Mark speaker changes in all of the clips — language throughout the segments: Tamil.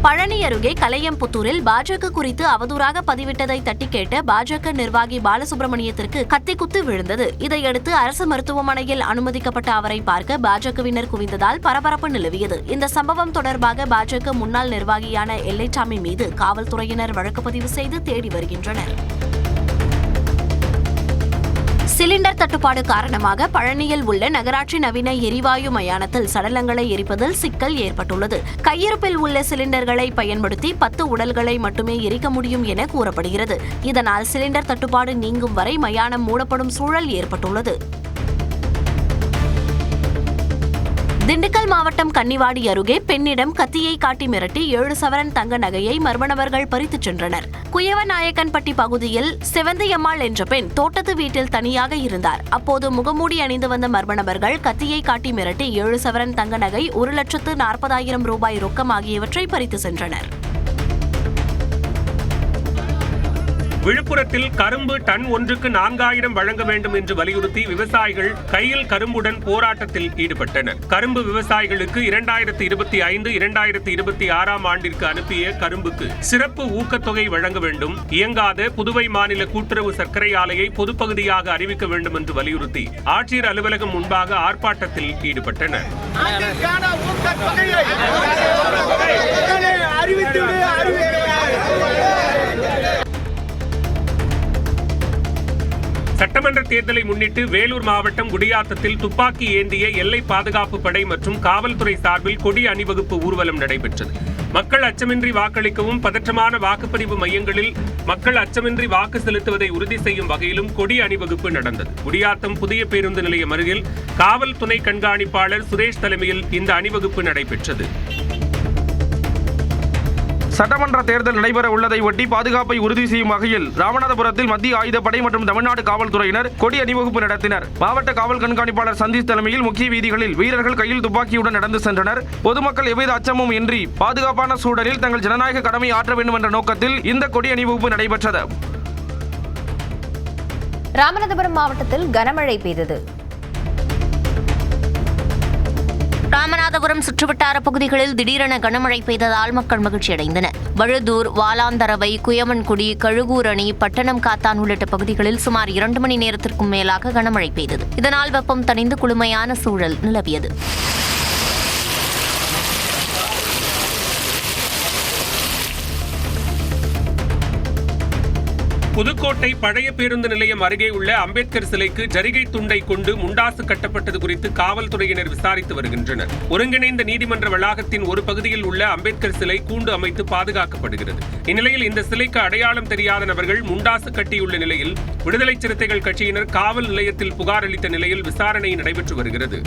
Speaker 1: பழனி அருகே கலையம்புத்தூரில் பாஜக குறித்து அவதூறாக பதிவிட்டதை தட்டி கேட்ட பாஜக நிர்வாகி பாலசுப்ரமணியத்திற்கு கத்திக்குத்து விழுந்தது. இதையடுத்து அரசு மருத்துவமனையில் அனுமதிக்கப்பட்ட அவரை பார்க்க பாஜகவினர் குவிந்ததால் பரபரப்பு நிலவியது. இந்த சம்பவம் தொடர்பாக பாஜக முன்னாள் நிர்வாகியான எல்லைச்சாமி மீது காவல்துறையினர் வழக்கு பதிவு செய்து தேடி வருகின்றனர். சிலிண்டர் தட்டுப்பாடு காரணமாக பழனியில் உள்ள நகராட்சி நவீன எரிவாயு மயானத்தில் சடலங்களை எரிப்பதில் சிக்கல் ஏற்பட்டுள்ளது. கையிருப்பில் உள்ள சிலிண்டர்களை பயன்படுத்தி 10 உடல்களை மட்டுமே எரிக்க முடியும் என கூறப்படுகிறது. இதனால் சிலிண்டர் தட்டுப்பாடு நீங்கும் வரை மயானம் மூடப்படும் சூழல் ஏற்பட்டுள்ளது. திண்டுக்கல் மாவட்டம் கன்னிவாடி அருகே பெண்ணிடம் கத்தியை காட்டி மிரட்டி 7 சவரன் தங்க நகையை மர்ம நபர்கள் பறித்துச் சென்றனர். குயவநாயக்கன்பட்டி பகுதியில் செவந்தியம்மாள் என்ற பெண் தோட்டத்து வீட்டில் தனியாக இருந்தார். அப்போது முகமூடி அணிந்து வந்த மர்ம நபர்கள் கத்தியை காட்டி மிரட்டி 7 சவரன் தங்க நகை, 1,40,000 ரூபாய் ரொக்கம் ஆகியவற்றை பறித்து சென்றனர்.
Speaker 2: விழுப்புரத்தில் கரும்பு டன் ஒன்றுக்கு 4,000 வழங்க வேண்டும் என்று வலியுறுத்தி விவசாயிகள் கையில் கரும்புடன் போராட்டத்தில் ஈடுபட்டனர். கரும்பு விவசாயிகளுக்கு 2025-2026 ஆண்டிற்கு அனுப்பிய கரும்புக்கு சிறப்பு ஊக்கத்தொகை வழங்க வேண்டும், இயங்காத புதுவை மாநில கூட்டுறவு சர்க்கரை ஆலையை பொதுப்பகுதியாக அறிவிக்க வேண்டும் என்று வலியுறுத்தி ஆட்சியர் அலுவலகம் முன்பாக ஆர்ப்பாட்டத்தில் ஈடுபட்டனர். சட்டமன்ற தேர்தலை முன்னிட்டு வேலூர் மாவட்டம் குடியாத்தத்தில் துப்பாக்கி ஏந்திய எல்லை பாதுகாப்பு படை மற்றும் காவல்துறை சார்பில் கொடி அணிவகுப்பு ஊர்வலம் நடைபெற்றது. மக்கள் அச்சமின்றி வாக்களிக்கவும், பதற்றமான வாக்குப்பதிவு மையங்களில் மக்கள் அச்சமின்றி வாக்கு செலுத்துவதை உறுதி செய்யும் வகையிலும் கொடி அணிவகுப்பு நடந்தது. குடியாத்தம் புதிய பேருந்து நிலையம் அருகில் காவல் துணை கண்காணிப்பாளர் சுரேஷ் தலைமையில் இந்த அணிவகுப்பு நடைபெற்றது.
Speaker 3: சட்டமன்ற தேர்தல் நடைபெற உள்ளதை ஒட்டி பாதுகாப்பை உறுதி செய்யும் வகையில் ராமநாதபுரத்தில் மத்திய ஆயுதப்படை மற்றும் தமிழ்நாடு காவல்துறையினர் கொடி அணிவகுப்பு நடத்தினர். மாவட்ட காவல் கண்காணிப்பாளர் சந்தீஷ் தலைமையில் முக்கிய வீதிகளில் வீரர்கள் கையில் துப்பாக்கியுடன் நடந்து சென்றனர். பொதுமக்கள் எவ்வித அச்சமும் இன்றி பாதுகாப்பான சூழலில் தங்கள் ஜனநாயக கடமை ஆற்ற வேண்டும் என்ற நோக்கத்தில் இந்த கொடி அணிவகுப்பு நடைபெற்றது.
Speaker 4: ராமநாதபுரம் மாவட்டத்தில் கனமழை பெய்தது.
Speaker 1: ராமநாதபுரம் சுற்றுவட்டார பகுதிகளில் திடீரென கனமழை பெய்ததால் மக்கள் மகிழ்ச்சியடைந்தனர். வழுதூர், வாலாந்தரவை, குயமன்குடி, கழுகூரணி, பட்டணம் காத்தான் உள்ளிட்ட பகுதிகளில் சுமார் 2 மணி நேரத்திற்கும் மேலாக கனமழை பெய்தது. இதனால் வெப்பம் தணிந்து குளுமையான சூழல் நிலவியது.
Speaker 2: புதுக்கோட்டை பழைய பேருந்து நிலையம் அருகே உள்ள அம்பேத்கர் சிலைக்கு ஜரிகை துண்டை கொண்டு முண்டாசு கட்டப்பட்டது குறித்து காவல்துறையினர் விசாரித்து வருகின்றனர். ஒருங்கிணைந்த நீதிமன்ற வளாகத்தின் ஒரு பகுதியில் உள்ள அம்பேத்கர் சிலை கூண்டு அமைத்து பாதுகாக்கப்படுகிறது. இந்நிலையில் இந்த சிலைக்கு அடையாளம் தெரியாத நபர்கள் முண்டாசு கட்டியுள்ள நிலையில் விடுதலை சிறுத்தைகள் கட்சியினர் காவல் நிலையத்தில் புகார் அளித்த நிலையில் விசாரணை நடைபெற்று வருகிறது.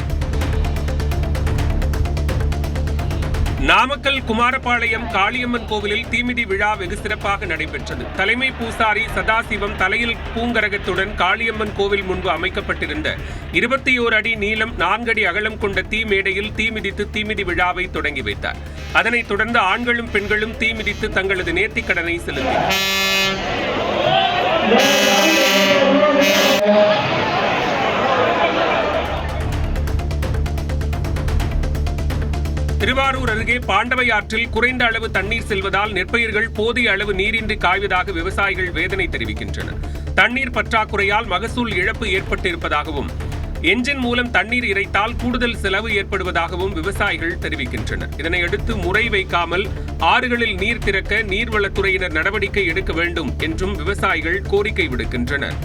Speaker 2: நாமக்கல் குமாரபாளையம் காளியம்மன் கோவிலில் தீமிதி விழா வெகு சிறப்பாக நடைபெற்றது. தலைமை பூசாரி சதாசிவம் தலையில் பூங்கரகத்துடன் காளியம்மன் கோவில் முன்பு அமைக்கப்பட்டிருந்த 21 அடி நீளம் 4 அடி அகலம் கொண்ட தீ மேடையில் தீமிதித்து தீமிதி விழாவை தொடங்கி வைத்தார். அதனைத் தொடர்ந்து ஆண்களும் பெண்களும் தீமிதித்து தங்களது நேர்த்திக் கடனை செலுத்தினர். திருவாரூர் அருகே பாண்டவை ஆற்றில் குறைந்த அளவு தண்ணீர் செல்வதால் நெற்பயிர்கள் போதிய அளவு நீரின்றி காய்வதாக விவசாயிகள் வேதனை தெரிவிக்கின்றனர். தண்ணீர் பற்றாக்குறையால் மகசூல் இழப்பு ஏற்பட்டிருப்பதாகவும், என்ஜின் மூலம் தண்ணீர் இறைத்தால் கூடுதல் செலவு ஏற்படுவதாகவும் விவசாயிகள் தெரிவிக்கின்றனர். இதனையடுத்து முறை வைக்காமல் ஆறுகளில் நீர் திறக்க நீர்வளத்துறையினர் நடவடிக்கை எடுக்க வேண்டும் என்றும் விவசாயிகள் கோரிக்கை விடுக்கின்றனர்.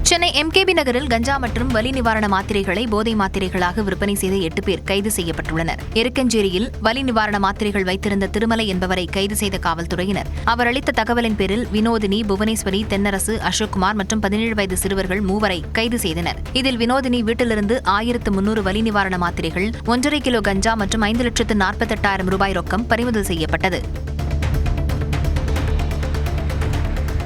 Speaker 4: சென்னை எம்கேபி நகரில் கஞ்சா மற்றும் வலி நிவாரண மாத்திரைகளை போதை மாத்திரைகளாக விற்பனை செய்த 8 பேர் கைது செய்யப்பட்டுள்ளனர். எருக்கஞ்சேரியில் வலி நிவாரண மாத்திரைகள் வைத்திருந்த திருமலை என்பவரை கைது செய்த காவல்துறையினர் அவர் அளித்த தகவலின் பேரில் வினோதினி, புவனேஸ்வரி, தென்னரசு, அசோக்குமார் மற்றும் 17 வயது சிறுவர்கள் 3 கைது செய்தனர். இதில் வினோதினி வீட்டிலிருந்து 1300 வலி நிவாரண மாத்திரைகள், 1.5 கிலோ கஞ்சா மற்றும் 5,48,000 ரூபாய் ரொக்கம் பறிமுதல் செய்யப்பட்டது.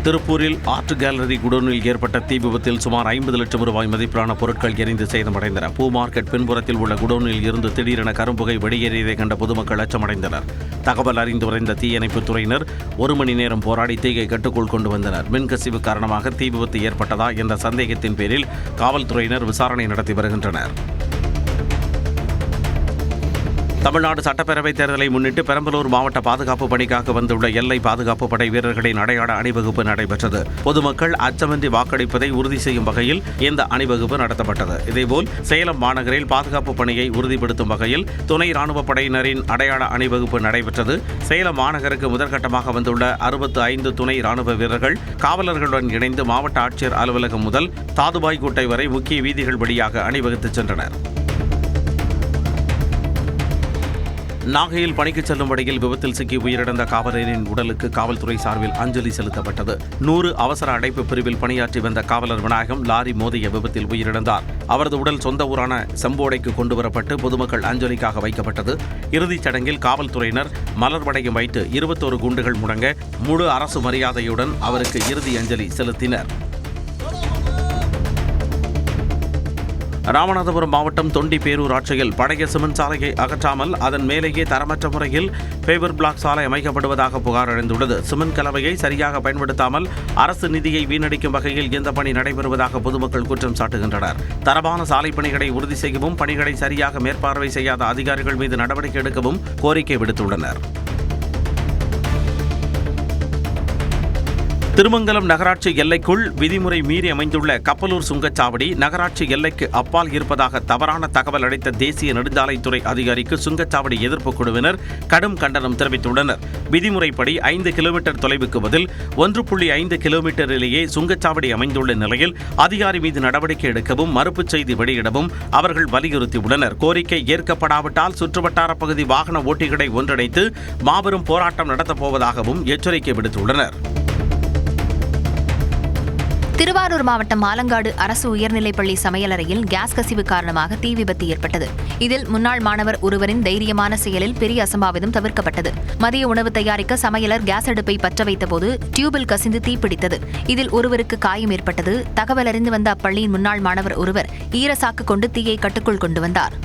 Speaker 5: திருப்பூரில் ஆர்ட் கேலரி குடோனில் ஏற்பட்ட தீ விபத்தில் சுமார் 50 லட்சம் ரூபாய் மதிப்பிலான பொருட்கள் எரிந்து சேதமடைந்தன. பூ மார்க்கெட் பின்புறத்தில் உள்ள குடோனில் இருந்து திடீரென கரும்புகை வெளியேறியதை கண்ட பொதுமக்கள் அச்சமடைந்தனர். தகவல் அறிந்து விரைந்த தீயணைப்புத் துறையினர் 1 மணி நேரம் போராடி தீயை கட்டுக்குள் கொண்டு வந்தனர். மின்கசிவு காரணமாக தீ விபத்து ஏற்பட்டதா என்ற சந்தேகத்தின் பேரில் காவல்துறையினர் விசாரணை நடத்தி வருகின்றனர். தமிழ்நாடு சட்டப்பேரவைத் தேர்தலை முன்னிட்டு பெரம்பலூர் மாவட்ட பாதுகாப்பு பணிக்காக வந்துள்ள எல்லை பாதுகாப்பு படை வீரர்களின் அடையாள அணிவகுப்பு நடைபெற்றது. பொதுமக்கள் அச்சமின்றி வாக்களிப்பதை உறுதி செய்யும் வகையில் இந்த அணிவகுப்பு நடத்தப்பட்டது. இதேபோல் சேலம் மாநகரில் பாதுகாப்பு பணியை உறுதிப்படுத்தும் வகையில் துணை ராணுவப் படையினரின் அடையாள அணிவகுப்பு நடைபெற்றது. சேலம் மாநகருக்கு முதற்கட்டமாக வந்துள்ள 65 துணை ராணுவ வீரர்கள் காவலர்களுடன் இணைந்து மாவட்ட ஆட்சியர் அலுவலகம் முதல் தாதுபாய் கோட்டை வரை முக்கிய வீதிகள் வழியாக அணிவகுத்து சென்றனர். நாகையில் பணிக்கு செல்லும் வழியில் விபத்தில் சிக்கி உயிரிழந்த காவலரின் உடலுக்கு காவல்துறை சார்பில் அஞ்சலி செலுத்தப்பட்டது. 100 அவசர அடைப்பு பிரிவில் பணியாற்றி வந்த காவலர் விநாயகம் லாரி மோதிய விபத்தில் உயிரிழந்தார். அவரது உடல் சொந்த ஊரான செம்போடைக்கு கொண்டுவரப்பட்டு பொதுமக்கள் அஞ்சலிக்காக வைக்கப்பட்டது. இறுதிச் சடங்கில் காவல்துறையினர் மலர் வளையம் வைத்து 21 குண்டுகள் முழங்க முழு அரசு மரியாதையுடன் அவருக்கு இறுதி அஞ்சலி செலுத்தினர். ராமநாதபுரம் மாவட்டம் தொண்டி பேரூராட்சியில் பழைய சிமெண்ட் சாலையை அகற்றாமல் அதன் மேலேயே தரமற்ற முறையில் பேவர் பிளாக் சாலை அமைக்கப்படுவதாக புகார் எழுந்துள்ளது. சிமெண்ட் கலவையை சரியாக பயன்படுத்தாமல் அரசு நிதியை வீணடிக்கும் வகையில் இந்த பணி நடைபெறுவதாக பொதுமக்கள் குற்றம் சாட்டுகின்றனர். தரமான சாலை பணிகளை உறுதி செய்யவும் பணிகளை சரியாக மேற்பார்வை செய்யாத அதிகாரிகள் மீது நடவடிக்கை எடுக்கவும் கோரிக்கை விடுத்துள்ளனர். திருமங்கலம் நகராட்சி எல்லைக்குள் விதிமுறை மீறி அமைந்துள்ள கப்பலூர் சுங்கச்சாவடி நகராட்சி எல்லைக்கு அப்பால் இருப்பதாக தவறான தகவல் அளித்த தேசிய நெடுஞ்சாலைத்துறை அதிகாரிக்கு சுங்கச்சாவடி எதிர்ப்பு குழுவினர் கடும் கண்டனம் தெரிவித்துள்ளனர். விதிமுறைப்படி 5 கிலோமீட்டர் தொலைவுக்கு பதில் 1.5 கிலோமீட்டரிலேயே சுங்கச்சாவடி அமைந்துள்ள நிலையில் அதிகாரி மீது நடவடிக்கை எடுக்கவும் மறுப்புச் செய்தி வெளியிடவும் அவர்கள் வலியுறுத்தியுள்ளனர். கோரிக்கை ஏற்கப்படாவிட்டால் சுற்றுவட்டார பகுதி வாகன ஓட்டிகளை ஒன்றிணைத்து மாபெரும் போராட்டம் நடத்தப்போவதாகவும் எச்சரிக்கை விடுத்துள்ளனர்.
Speaker 4: திருவாரூர் மாவட்டம் ஆலங்காடு அரசு உயர்நிலைப்பள்ளி சமையலறையில் கேஸ் கசிவு காரணமாக தீ விபத்து ஏற்பட்டது. இதில் முன்னாள் மாணவர் ஒருவரின் தைரியமான செயலில் பெரிய அசம்பாவிதம் தவிர்க்கப்பட்டது. மதிய உணவு தயாரிக்க சமையலர் கேஸ் அடுப்பை பற்ற வைத்தபோது டியூபில் கசிந்து தீப்பிடித்தது. இதில் ஒருவருக்கு காயம் ஏற்பட்டது. தகவல் அறிந்து வந்த அப்பள்ளியின் முன்னாள் மாணவர் ஒருவர் ஈரசாக்கு கொண்டு தீயை கட்டுக்குள் கொண்டு வந்தார்.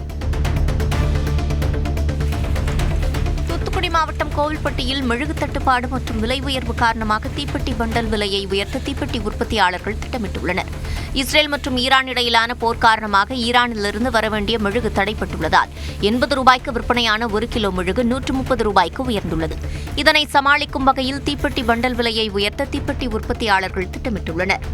Speaker 1: மாவட்டம் கோவில்பட்டியில் மெழுகு தட்டுப்பாடு மற்றும் விலை உயர்வு காரணமாக தீப்பெட்டி பண்டல் விலையை உயர்த்த தீப்பெட்டி உற்பத்தியாளர்கள் திட்டமிட்டுள்ளனர். இஸ்ரேல் மற்றும் ஈரான் இடையிலான போர் காரணமாக ஈரானிலிருந்து வரவேண்டிய மெழுகு தடைப்பட்டுள்ளதால் 80 ரூபாய்க்கு விற்பனையான 1 கிலோ மெழுகு 130 ரூபாய்க்கு உயர்ந்துள்ளது. இதனை சமாளிக்கும் வகையில் தீப்பெட்டி பண்டல் விலையை உயர்த்த தீப்பெட்டி உற்பத்தியாளர்கள் திட்டமிட்டுள்ளனர்.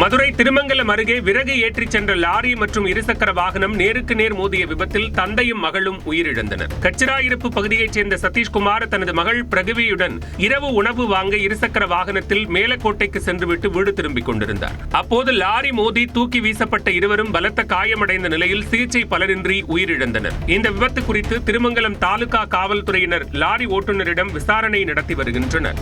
Speaker 2: மதுரை திருமங்கலம் அருகே விறகு ஏற்றிச் சென்ற லாரி மற்றும் இருசக்கர வாகனம் நேருக்கு நேர் மோதிய விபத்தில் தந்தையும் மகளும் உயிரிழந்தனர். கச்சிராயிருப்பு பகுதியைச் சேர்ந்த சதீஷ்குமார் தனது மகள் பிரகவியுடன் இரவு உணவு வாங்க இருசக்கர வாகனத்தில் மேலக்கோட்டைக்கு சென்றுவிட்டு வீடு திரும்பிக் கொண்டிருந்தார். அப்போது லாரி மோதி தூக்கி வீசப்பட்ட இருவரும் பலத்த காயமடைந்த நிலையில் சிகிச்சை பலனின்றி உயிரிழந்தனர். இந்த விபத்து குறித்து திருமங்கலம் தாலுகா காவல்துறையினர் லாரி ஓட்டுநரிடம் விசாரணை நடத்தி வருகின்றனர்.